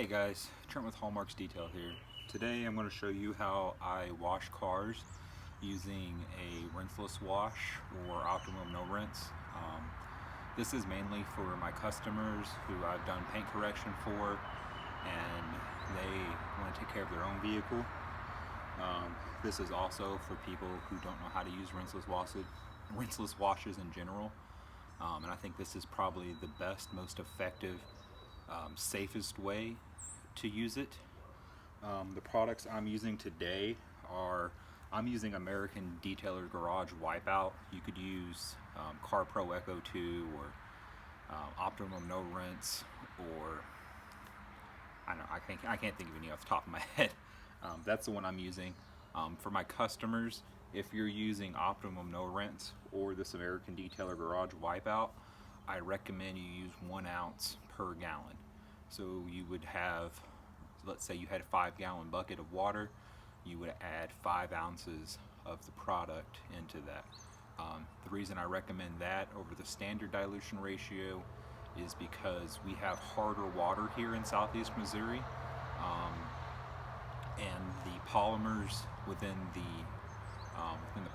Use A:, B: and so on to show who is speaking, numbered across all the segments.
A: Hey guys, Trent with HallmarksDetail here. Today I'm going to show you how I wash cars using a rinseless wash or optimum no rinse. This is mainly for my customers who I've done paint correction for and they want to take care of their own vehicle. This is also for people who don't know how to use rinseless washes in general. And I think this is probably the best, most effective, safest way to use it. The products I'm using today are, I'm using American Detailer Garage Wipeout. You could use Car Pro Echo 2 or Optimum No Rinse, or I can't think of any off the top of my head. That's the one I'm using. For my customers, if you're using Optimum No Rinse or this American Detailer Garage Wipeout, I recommend you use 1 ounce per gallon. So you would have, let's say you had a 5-gallon bucket of water, you would add 5 ounces of the product into that. The reason I recommend that over the standard dilution ratio is because we have harder water here in southeast Missouri, and the polymers within the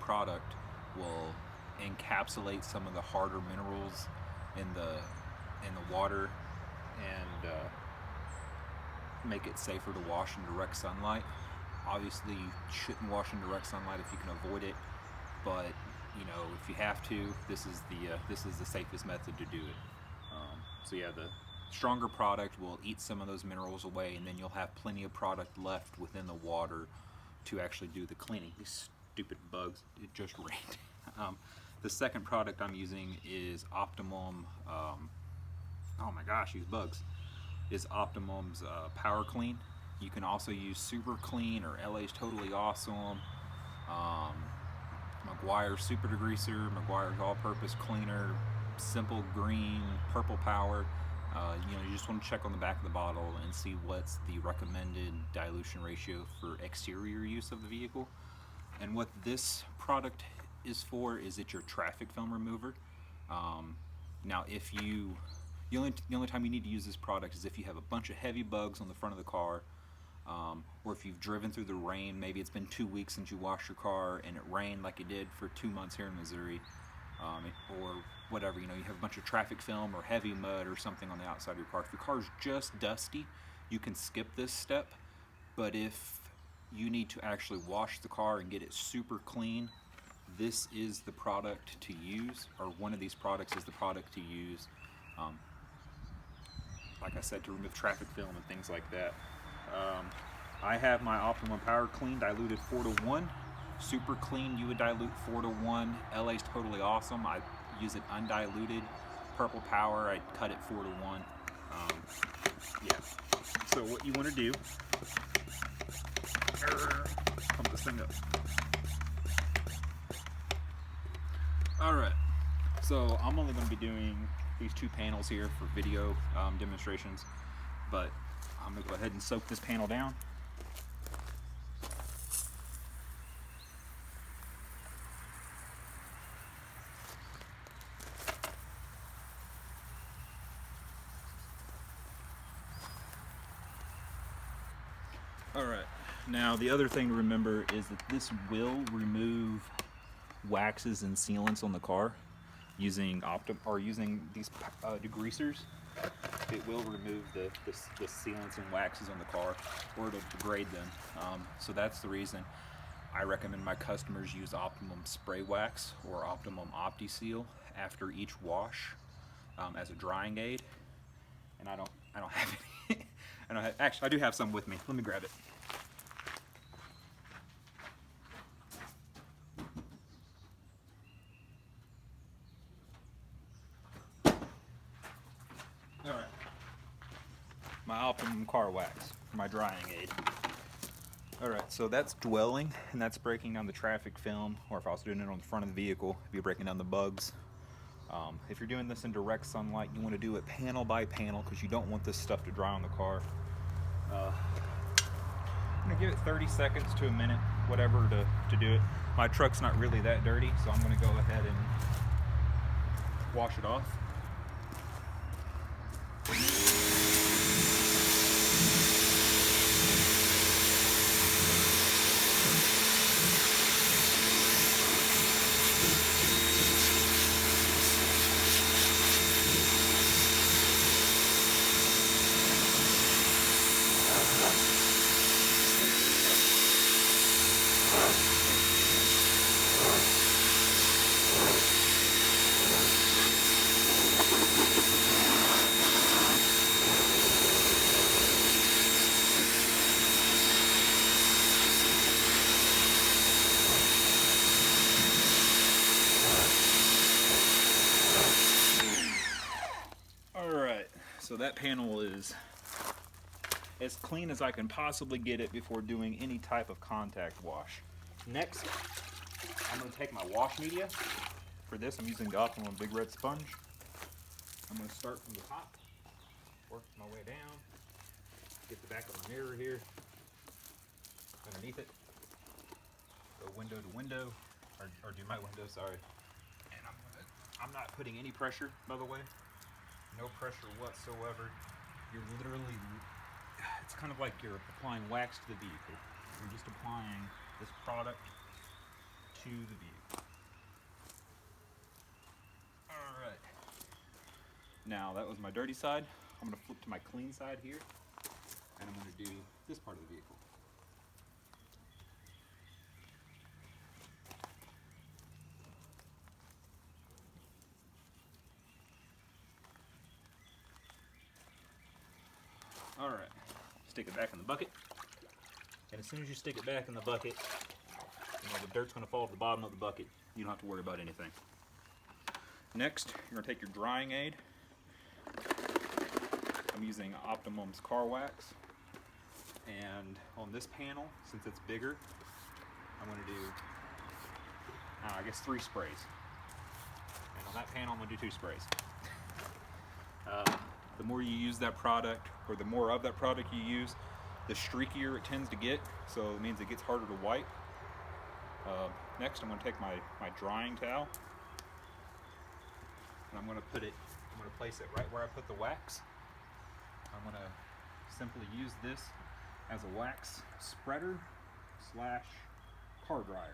A: product will encapsulate some of the harder minerals in the water and make it safer to wash in direct sunlight. Obviously, you shouldn't wash in direct sunlight if you can avoid it, but you know, if you have to, this is the safest method to do it. So yeah, the stronger product will eat some of those minerals away, and then you'll have plenty of product left within the water to actually do the cleaning. These stupid bugs! It just rained. The second product I'm using is Optimum. Oh my gosh, these bugs! Is Optimum's Power Clean. You can also use Super Clean or LA's Totally Awesome, Meguiar's Super Degreaser, Meguiar's All-Purpose Cleaner, Simple Green, Purple Power. You just want to check on the back of the bottle and see what's the recommended dilution ratio for exterior use of the vehicle. And what this product is for is it's your traffic film remover. Now, if the only time you need to use this product is if you have a bunch of heavy bugs on the front of the car, or if you've driven through the rain. Maybe it's been 2 weeks since you washed your car and it rained like it did for 2 months here in Missouri, or whatever. You have a bunch of traffic film or heavy mud or something on the outside of your car. If your car is just dusty, you can skip this step. But if you need to actually wash the car and get it super clean, this is the product to use, or one of these products is the product to use. Like I said, to remove traffic film and things like that. I have my Optimum Power Clean diluted 4:1. Super Clean, you would dilute 4:1. LA's Totally Awesome, I use it undiluted. Purple Power, I cut it 4:1. Yeah. So what you want to do, pump this thing up. Alright, so I'm only going to be doing these 2 panels here for video demonstrations, but I'm going to go ahead and soak this panel down. Alright, now the other thing to remember is that this will remove waxes and sealants on the car using these degreasers. It will remove the sealants and waxes on the car, or it'll degrade them. So that's the reason I recommend my customers use Optimum Spray Wax or Optimum OptiSeal after each wash as a drying aid. And I don't have any. Actually, I do have some with me. Let me grab it. Alright, my Optimum Car Wax for my drying aid. Alright, so that's dwelling, and that's breaking down the traffic film, or if I was doing it on the front of the vehicle, it'd be breaking down the bugs. If you're doing this in direct sunlight, you want to do it panel by panel because you don't want this stuff to dry on the car. I'm going to give it 30 seconds to a minute, whatever, to do it. My truck's not really that dirty, so I'm going to go ahead and wash it off. So that panel is as clean as I can possibly get it before doing any type of contact wash. Next, I'm going to take my wash media. For this, I'm using the Optimum Big Red Sponge. I'm going to start from the top, work my way down, get the back of my mirror here, underneath it, go window to window, or do my window, sorry. And I'm not putting any pressure, by the way. No pressure whatsoever. You're literally, it's kind of like you're applying wax to the vehicle. You're just applying this product to the vehicle. Alright. Now that was my dirty side. I'm going to flip to my clean side here, and I'm going to do this part of the vehicle. Alright, stick it back in the bucket, and as soon as you stick it back in the bucket, you know, the dirt's going to fall to the bottom of the bucket. You don't have to worry about anything. Next, you're going to take your drying aid. I'm using Optimum's car wax, and on this panel, since it's bigger, I'm going to do, I guess 3 sprays. And on that panel, I'm going to do 2 sprays. The more you use that product, or the more of that product you use, the streakier it tends to get, so it means it gets harder to wipe. Next, I'm going to take my drying towel, and I'm going to place it right where I put the wax. I'm going to simply use this as a wax spreader / car dryer.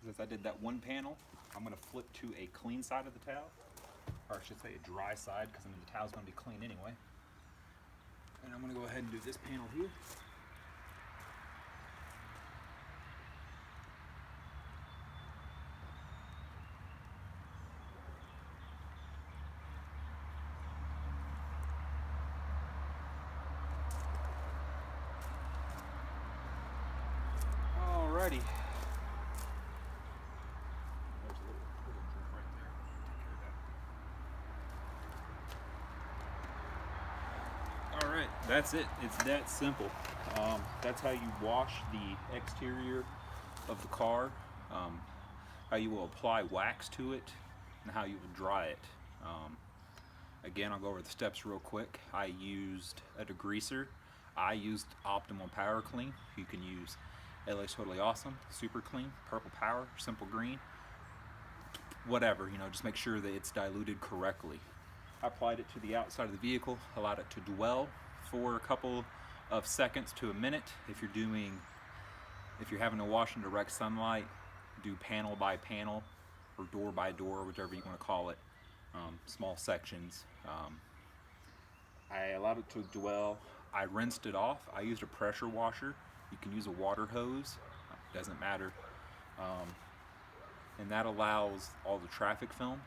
A: Since I did that one panel, I'm going to flip to a clean side of the towel, or I should say a dry side, because the towel's going to be clean anyway. And I'm going to go ahead and do this panel here. Alrighty. Alright, that's it. It's that simple. That's how you wash the exterior of the car, how you will apply wax to it, and how you will dry it. Again, I'll go over the steps real quick. I used a degreaser. I used Optimum Power Clean. You can use LA's Totally Awesome, Super Clean, Purple Power, Simple Green, whatever, you know, just make sure that it's diluted correctly. I applied it to the outside of the vehicle, allowed it to dwell for a couple of seconds to a minute. If you're having to wash in direct sunlight, do panel by panel or door by door, whichever you want to call it, small sections. I allowed it to dwell. I rinsed it off. I used a pressure washer. You can use a water hose, doesn't matter. And that allows all the traffic film,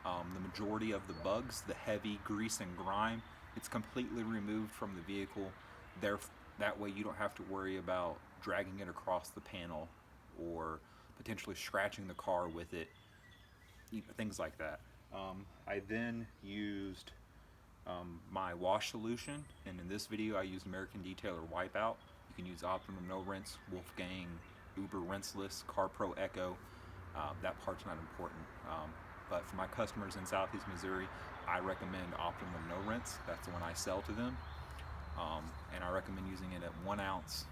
A: the majority of the bugs, the heavy grease and grime, it's completely removed from the vehicle. That way you don't have to worry about dragging it across the panel or potentially scratching the car with it, things like that. I then used my wash solution, and in this video I used American Detailer Wipeout. You can use Optimum No Rinse, Wolfgang, Uber Rinseless, CarPro Echo. That part's not important. But for my customers in Southeast Missouri, I recommend Optimum No Rinse. That's the one I sell to them. And I recommend using it at 1 ounce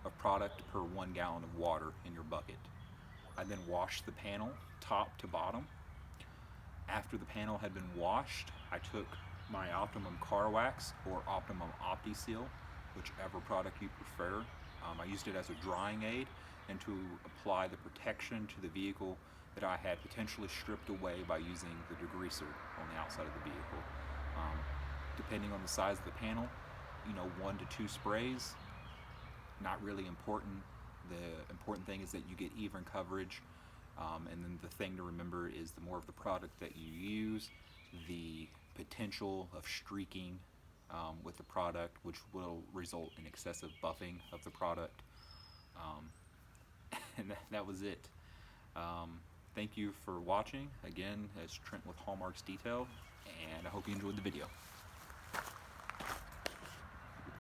A: of product per 1 gallon of water in your bucket. I then washed the panel top to bottom. After the panel had been washed, I took my Optimum Car Wax or Optimum OptiSeal, whichever product you prefer. I used it as a drying aid and to apply the protection to the vehicle that I had potentially stripped away by using the degreaser on the outside of the vehicle. depending on the size of the panel, 1 to 2 sprays, not really important. The important thing is that you get even coverage, and then the thing to remember is the more of the product that you use, the potential of streaking with the product, which will result in excessive buffing of the product. And that was it. Thank you for watching. Again, it's Trent with HallmarksDetail, and I hope you enjoyed the video.